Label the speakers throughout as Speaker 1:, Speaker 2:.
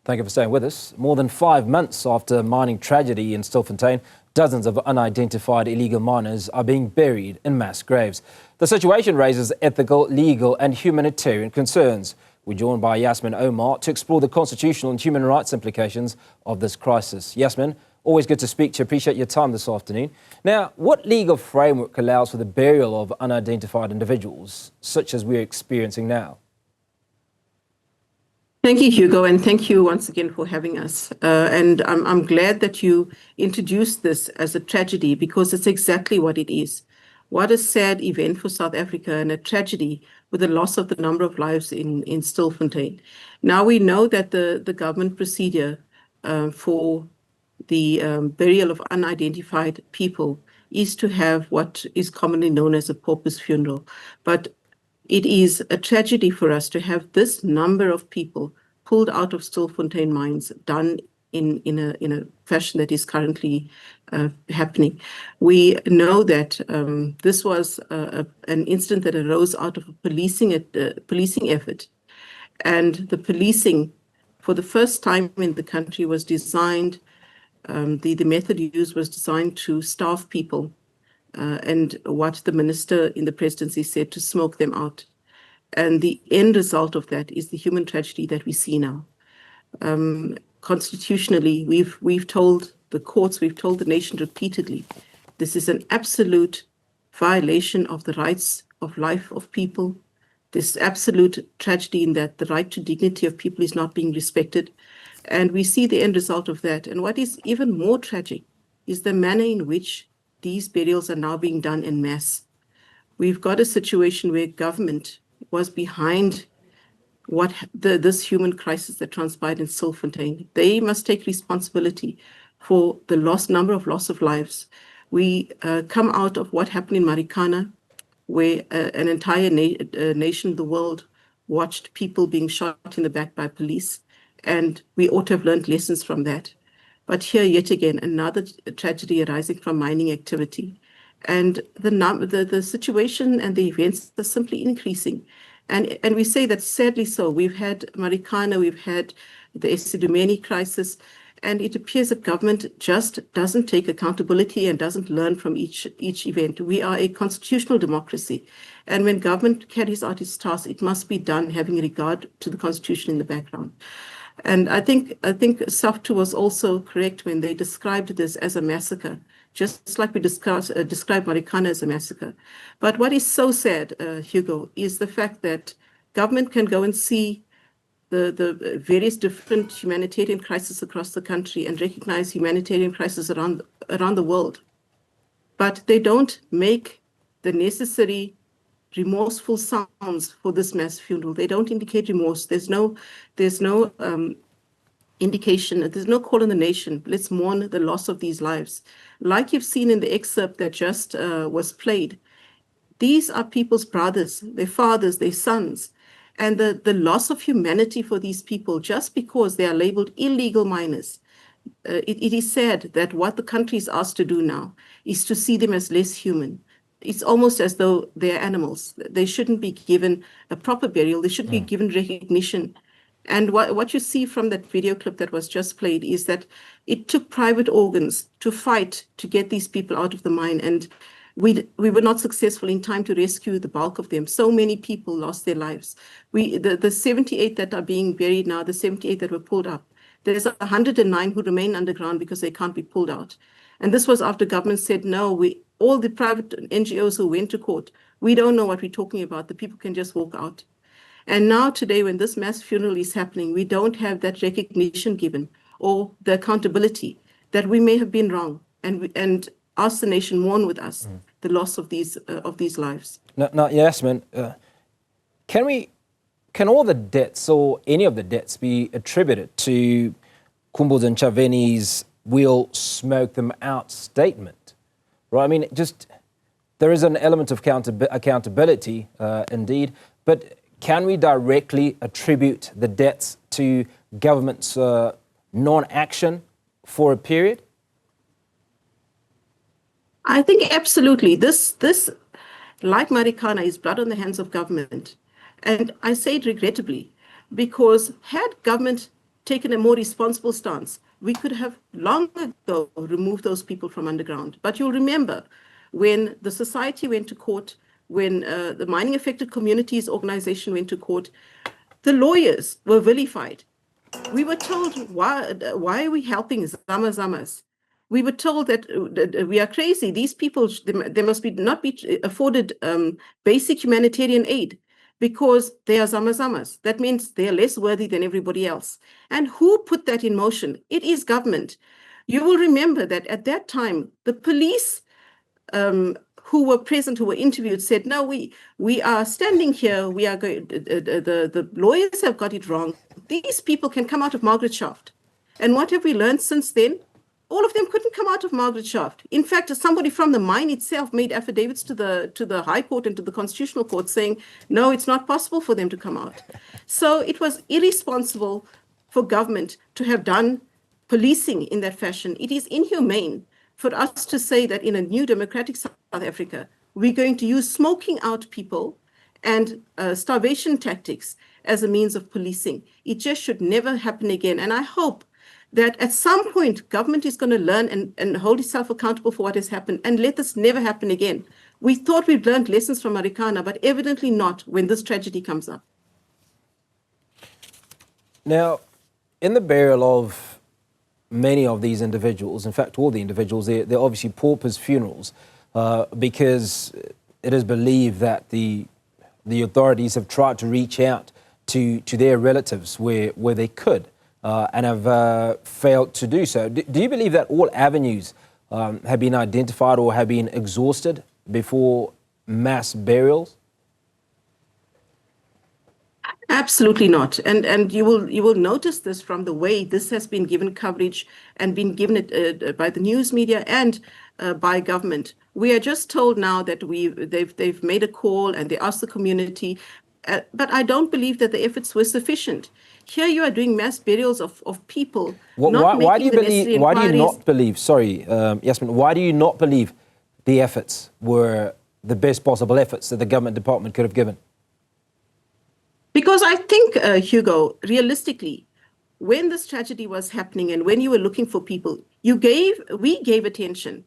Speaker 1: Thank you for staying with us. More than 5 months after a mining tragedy in Stilfontein, dozens of unidentified illegal miners are being buried in mass graves. The situation raises ethical, legal and humanitarian concerns. We're joined by Yasmin Omar to explore the constitutional and human rights implications of this crisis. Yasmin, always good to speak to you. Appreciate your time this afternoon. Now, what legal framework allows for the burial of unidentified individuals, such as we're experiencing now?
Speaker 2: Thank you, Hugo, and thank you once again for having us. And I'm glad that you introduced this as a tragedy, because it's exactly what it is. What a sad event for South Africa, and a tragedy with the loss of the number of lives in Stilfontein. Now we know that the government procedure for the burial of unidentified people is to have what is commonly known as a paupers funeral. But it is a tragedy for us to have this number of people pulled out of Stilfontein mines done in a fashion that is currently happening. We know that this was an incident that arose out of a policing effort, and the policing, for the first time in the country, was designed. The method used was designed to starve people, and what the minister in the presidency said, to smoke them out. And the end result of that is the human tragedy that we see now. Constitutionally, we've told the courts, we've told the nation repeatedly, this is an absolute violation of the rights of life of people. This absolute tragedy in that the right to dignity of people is not being respected. And we see the end result of that. And what is even more tragic is the manner in which these burials are now being done en masse. We've got a situation where government was behind this human crisis that transpired in Stilfontein. They must take responsibility for the number of loss of lives. We come out of what happened in Marikana, where an entire nation of the world watched people being shot in the back by police, and we ought to have learned lessons from that. But here, yet again, another tragedy arising from mining activity. And the situation and the events are simply increasing. And we say that sadly so. We've had Marikana, we've had the Esidumeni crisis, and it appears that government just doesn't take accountability and doesn't learn from each event. We are a constitutional democracy, and when government carries out its task, it must be done having regard to the constitution in the background. And I think SAFTU was also correct when they described this as a massacre, just like we described Marikana as a massacre. But what is so sad, Hugo, is the fact that government can go and see the various different humanitarian crises across the country and recognize humanitarian crises around the world. But they don't make the necessary remorseful sounds for this mass funeral. They don't indicate remorse. There's no indication, there's no call in the nation, let's mourn the loss of these lives. Like you've seen in the excerpt that just was played, these are people's brothers, their fathers, their sons, and the loss of humanity for these people just because they are labeled illegal miners. It is sad that what the country is asked to do now is to see them as less human. It's almost as though they're animals. They shouldn't be given a proper burial. They should be given recognition. And what you see from that video clip that was just played is that it took private organs to fight to get these people out of the mine. And we were not successful in time to rescue the bulk of them. So many people lost their lives. The 78 that are being buried now, the 78 that were pulled up, there's 109 who remain underground because they can't be pulled out. And this was after government said, no, all the private NGOs who went to court, we don't know what we're talking about. The people can just walk out. And now today, when this mass funeral is happening, we don't have that recognition given or the accountability that we may have been wrong, and ask the nation mourn with us the loss of these lives.
Speaker 1: Now, Yasmin, can all the debts or any of the debts be attributed to Kumbuza and Chaveni's "we'll smoke them out" statement? Right? I mean, there is an element of accountability, indeed, but can we directly attribute the debts to government's non-action for a period?
Speaker 2: I think absolutely. This, like Marikana, is blood on the hands of government. And I say it regrettably, because had government taken a more responsible stance, we could have long ago removed those people from underground. But you'll remember when the society went to court, when the mining affected communities organization went to court, the lawyers were vilified. We were told, why are we helping Zamas? We were told that we are crazy. These people, they must not be afforded basic humanitarian aid because they are Zamas. That means they are less worthy than everybody else. And who put that in motion? It is government. You will remember that at that time, the police who were present, who were interviewed, said, no, we are standing here. We are going. The lawyers have got it wrong. These people can come out of Margaret Shaft. And what have we learned since then? All of them couldn't come out of Margaret Shaft. In fact, somebody from the mine itself made affidavits to the High Court and to the Constitutional Court saying, no, it's not possible for them to come out. So it was irresponsible for government to have done policing in that fashion. It is inhumane for us to say that in a new democratic South Africa, we're going to use smoking out people and starvation tactics as a means of policing. It just should never happen again. And I hope that at some point, government is going to learn and hold itself accountable for what has happened and let this never happen again. We thought we'd learned lessons from Marikana, but evidently not when this tragedy comes up.
Speaker 1: Now, in the burial of many of these individuals, in fact, all the individuals, they're obviously paupers' funerals because it is believed that the authorities have tried to reach out to their relatives where they could and have failed to do so. Do you believe that all avenues have been identified or have been exhausted before mass burials?
Speaker 2: Absolutely not. And you will notice this from the way this has been given coverage and been given it by the news media and by government. We are just told now that they've made a call and they asked the community, but I don't believe that the efforts were sufficient. Here you are doing mass burials of people.
Speaker 1: Why do you not believe, Yasmin, why do you not believe the efforts were the best possible efforts that the government department could have given?
Speaker 2: Because I think, Hugo, realistically, when this tragedy was happening and when you were looking for people, we gave attention.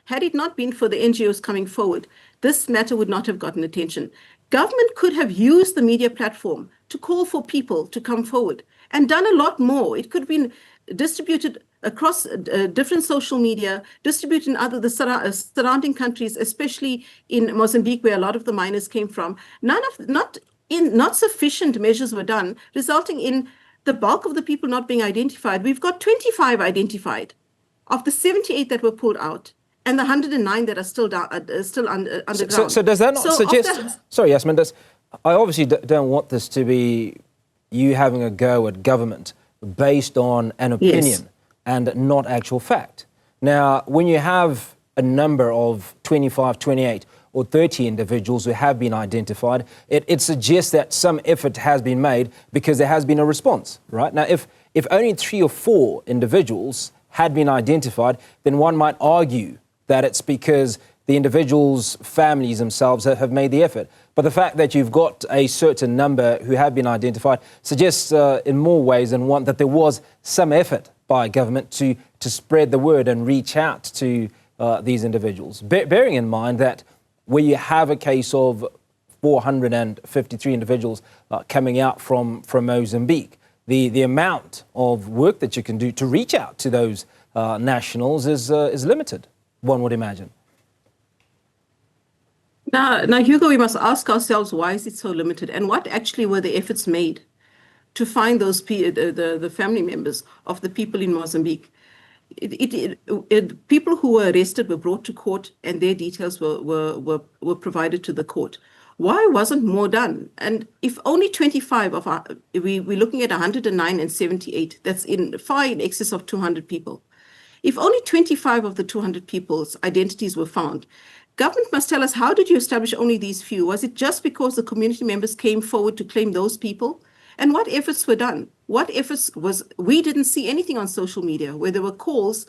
Speaker 2: Had it not been for the NGOs coming forward, this matter would not have gotten attention. Government could have used the media platform to call for people to come forward and done a lot more. It could have been distributed across different social media, distributed in the surrounding countries, especially in Mozambique, where a lot of the miners came from. Not sufficient measures were done, resulting in the bulk of the people not being identified. We've got 25 identified of the 78 that were pulled out and the 109 that are still underground.
Speaker 1: So does that not suggest... Sorry, Yasmin, I obviously don't want this to be you having a go at government based on an opinion and not actual fact. Now, when you have a number of 25, 28 or 30 individuals who have been identified, it suggests that some effort has been made because there has been a response, right? Now, if only 3 or 4 individuals had been identified, then one might argue that it's because the individuals' families themselves have made the effort. But the fact that you've got a certain number who have been identified suggests in more ways than one that there was some effort by government to spread the word and reach out to these individuals. Bearing in mind that where you have a case of 453 individuals coming out from Mozambique, the amount of work that you can do to reach out to those nationals is limited, one would imagine.
Speaker 2: Now, Hugo, we must ask ourselves, why is it so limited? And what actually were the efforts made to find those the family members of the people in Mozambique? People who were arrested were brought to court and their details were provided to the court. Why wasn't more done? And if only 25 of we're looking at 109 and 78, that's far in excess of 200 people. If only 25 of the 200 people's identities were found, government must tell us, how did you establish only these few? Was it just because the community members came forward to claim those people? And what efforts were done? We didn't see anything on social media where there were calls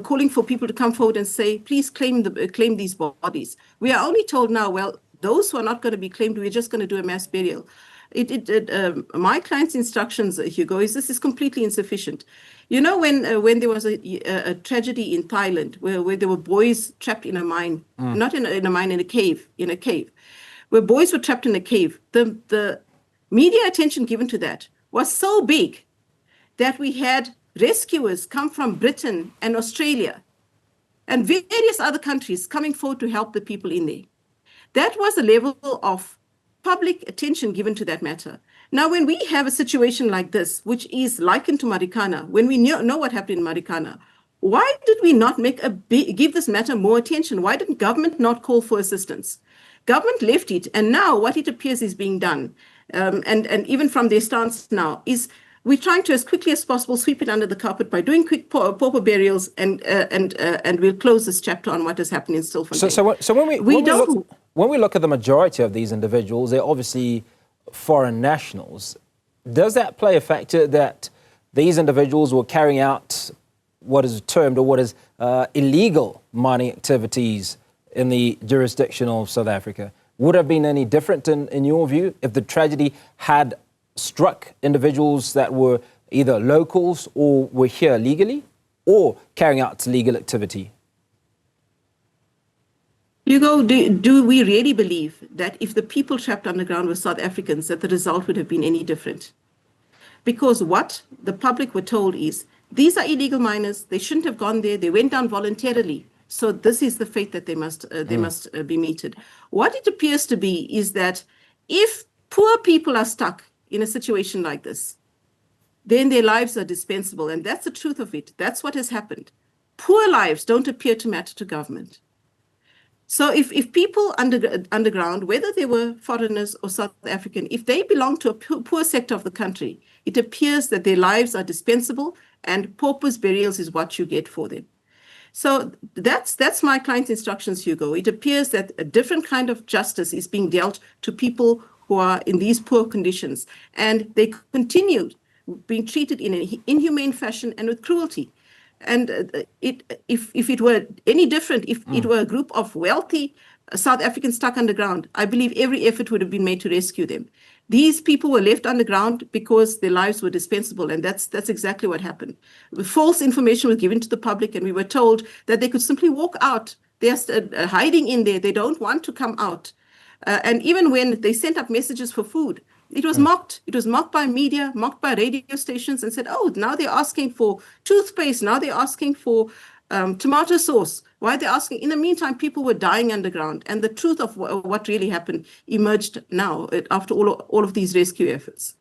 Speaker 2: calling for people to come forward and say, please claim these bodies. We are only told now, well, those who are not going to be claimed, we're just going to do a mass burial. My client's instructions, Hugo, is this is completely insufficient. You know, when there was a tragedy in Thailand where there were boys trapped in a mine, not in a mine, in a cave, where boys were trapped in a cave. The media attention given to that was so big that we had rescuers come from Britain and Australia and various other countries coming forward to help the people in there. That was the level of public attention given to that matter. Now, when we have a situation like this, which is likened to Marikana, when we know what happened in Marikana, why did we not give this matter more attention? Why didn't government not call for assistance? Government left it, and now what it appears is being done, and even from their stance now, is we're trying to, as quickly as possible, sweep it under the carpet by doing quick pauper burials, and we'll close this chapter on what has happened in Stilfontein.
Speaker 1: So when we look at the majority of these individuals, they're obviously foreign nationals. Does that play a factor that these individuals were carrying out what is termed or what is illegal mining activities in the jurisdiction of South Africa? Would have been any different in your view if the tragedy had struck individuals that were either locals or were here legally or carrying out illegal activity?
Speaker 2: Hugo, do we really believe that if the people trapped underground were South Africans, that the result would have been any different? Because what the public were told is, these are illegal miners, they shouldn't have gone there, they went down voluntarily, so this is the fate that they must be meted. What it appears to be is that if poor people are stuck in a situation like this, then their lives are dispensable, and that's the truth of it. That's what has happened. Poor lives don't appear to matter to government. So if people underground, whether they were foreigners or South African, if they belong to a poor sector of the country, it appears that their lives are dispensable, and paupers burials is what you get for them. So that's my client's instructions, Hugo. It appears that a different kind of justice is being dealt to people who are in these poor conditions, and they continue being treated in an inhumane fashion and with cruelty. And if it were any different, if it were a group of wealthy South Africans stuck underground, I believe every effort would have been made to rescue them. These people were left underground because their lives were dispensable, and that's exactly what happened. False information was given to the public, and we were told that they could simply walk out. They're hiding in there. They don't want to come out. And even when they sent up messages for food, it was mocked. It was mocked by media, mocked by radio stations, and said, oh, now they're asking for toothpaste. Now they're asking for tomato sauce. Why are they asking? In the meantime, people were dying underground. And the truth of what really happened emerged now after all of these rescue efforts.